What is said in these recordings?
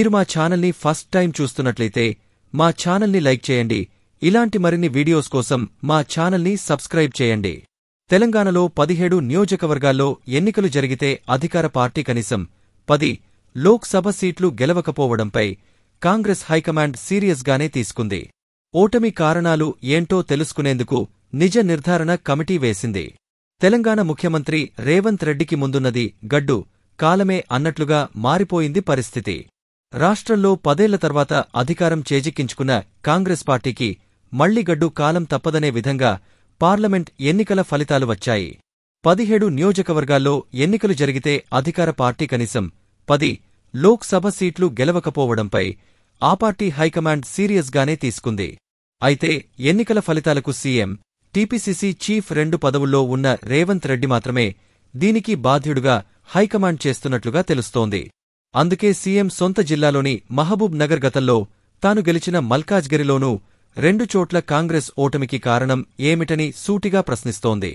మీరు మా ఛానల్ని ఫస్ట్ టైం చూస్తున్నట్లయితే మా ఛానల్ని లైక్ చేయండి. ఇలాంటి మరిన్ని వీడియోస్ కోసం మా ఛానల్ని సబ్స్క్రైబ్ చేయండి. తెలంగాణలో 17 నియోజకవర్గాల్లో ఎన్నికలు జరిగితే అధికార పార్టీ కనీసం 10 లోక్సభ సీట్లు గెలవకపోవడంపై కాంగ్రెస్ హైకమాండ్ సీరియస్గానే తీసుకుంది. ఓటమి కారణాలు ఏంటో తెలుసుకునేందుకు నిజ నిర్ధారణ కమిటీ వేసింది. తెలంగాణ ముఖ్యమంత్రి రేవంత్ రెడ్డికి ముందున్నది గడ్డు కాలమే అన్నట్లుగా మారిపోయింది పరిస్థితి. రాష్ట్రంలో 10 ఏళ్ల తర్వాత అధికారం చేజిక్కించుకున్న కాంగ్రెస్ పార్టీకి మళ్లీ గడ్డు కాలం తప్పదనే విధంగా పార్లమెంట్ ఎన్నికల ఫలితాలు వచ్చాయి. 17 నియోజకవర్గాల్లో ఎన్నికలు జరిగితే అధికార పార్టీ కనీసం 10 లోక్సభ సీట్లు గెలవకపోవడంపై ఆ పార్టీ హైకమాండ్ సీరియస్గానే తీసుకుంది. అయితే ఎన్నికల ఫలితాలకు సీఎం, టీపీసీసీ చీఫ్ 2 పదవుల్లో ఉన్న రేవంత్ రెడ్డి మాత్రమే దీనికి బాధ్యుడుగా హైకమాండ్ చేస్తున్నట్లుగా తెలుస్తోంది. అందుకే సీఎం సొంత జిల్లాలోని మహబూబ్ నగర్ గతంలో తాను గెలిచిన మల్కాజ్గిరిలోనూ 2 చోట్ల కాంగ్రెస్ ఓటమికి కారణం ఏమిటని సూటిగా ప్రశ్నిస్తోంది.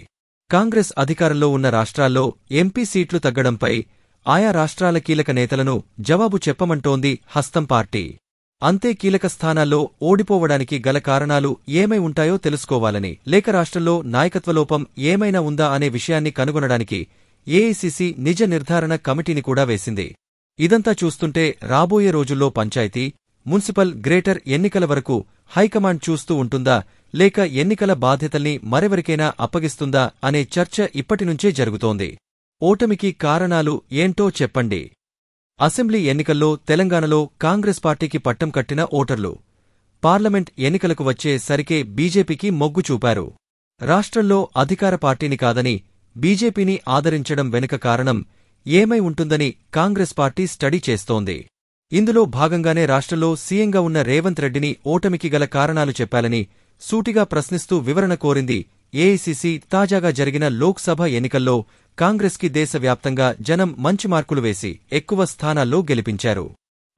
కాంగ్రెస్ అధికారంలో ఉన్న రాష్ట్రాల్లో ఎంపీ సీట్లు తగ్గడంపై ఆయా రాష్ట్రాల కీలక నేతలను జవాబు చెప్పమంటోంది హస్తం పార్టీ. అంతే కీలక స్థానాల్లో ఓడిపోవడానికి గల కారణాలు ఏమై ఉంటాయో తెలుసుకోవాలని, లేక రాష్ట్రంలో నాయకత్వలోపం ఏమైనా ఉందా అనే విషయాన్ని కనుగొనడానికి ఏఐసీసీ నిజ నిర్ధారణ కమిటీని కూడా వేసింది. ఇదంతా చూస్తుంటే రాబోయే రోజుల్లో పంచాయతీ, మున్సిపల్, గ్రేటర్ ఎన్నికల వరకు హైకమాండ్ చూస్తూ ఉంటుందా, లేక ఎన్నికల బాధ్యతల్ని మరెవరికైనా అప్పగిస్తుందా అనే చర్చ ఇప్పటినుంచే జరుగుతోంది. ఓటమికి కారణాలు ఏంటో చెప్పండి. అసెంబ్లీ ఎన్నికల్లో తెలంగాణలో కాంగ్రెస్ పార్టీకి పట్టం కట్టిన ఓటర్లు పార్లమెంట్ ఎన్నికలకు వచ్చే సరికే బీజేపీకి మొగ్గు చూపారు. రాష్ట్రంలో అధికార పార్టీని కాదని బీజేపీని ఆదరించడం వెనుక కారణం ఏమై ఉంటుందని కాంగ్రెస్ పార్టీ స్టడీ చేస్తోంది. ఇందులో భాగంగానే రాష్ట్రంలో సీఎంగా ఉన్న రేవంత్ రెడ్డిని ఓటమికి గల కారణాలు చెప్పాలని సూటిగా ప్రశ్నిస్తూ వివరణ కోరింది ఏఐసీసీ. తాజాగా జరిగిన లోక్సభ ఎన్నికల్లో కాంగ్రెస్కి దేశవ్యాప్తంగా జనం మంచి మార్కులు వేసి ఎక్కువ స్థానాల్లో గెలిపించారు.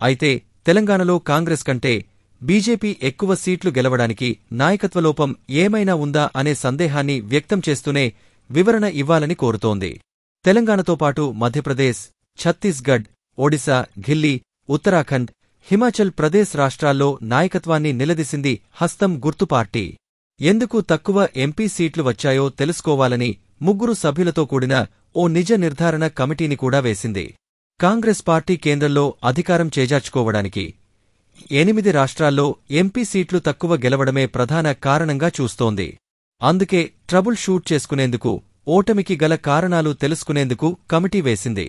అయితే తెలంగాణలో కాంగ్రెస్ కంటే బీజేపీ ఎక్కువ సీట్లు గెలవడానికి నాయకత్వలోపం ఏమైనా ఉందా అనే సందేహాన్ని వ్యక్తం చేస్తూనే వివరణ ఇవ్వాలని కోరుతోంది. తెలంగాణతో పాటు మధ్యప్రదేశ్, ఛత్తీస్గఢ్, ఒడిశా, ఢిల్లీ, ఉత్తరాఖండ్, హిమాచల్ ప్రదేశ్ రాష్ట్రాల్లో నాయకత్వాన్ని నిలదీసింది హస్తం గుర్తు పార్టీ. ఎందుకు తక్కువ ఎంపీ సీట్లు వచ్చాయో తెలుసుకోవాలని 3 సభ్యులతో కూడిన ఓ నిజ నిర్ధారణ కమిటీని కూడా వేసింది. కాంగ్రెస్ పార్టీ కేంద్రంలో అధికారం చేజార్చుకోవడానికి 8 రాష్ట్రాల్లో ఎంపీ సీట్లు తక్కువ గెలవడమే ప్రధాన కారణంగా చూస్తోంది. అందుకే ట్రబుల్ షూట్ చేసుకునేందుకు, ఓటమికి గల కారణాలు తెలుసుకునేందుకు కమిటీ వేసింది.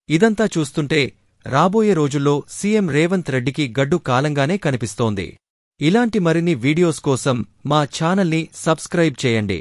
ఇదంతా చూస్తుంటే రాబోయే రోజుల్లో సీఎం రేవంత్ రెడ్డికి గడ్డు కాలంగానే కనిపిస్తోంది. ఇలాంటి మరిన్ని వీడియోస్ కోసం మా ఛానల్ని సబ్స్క్రైబ్ చేయండి.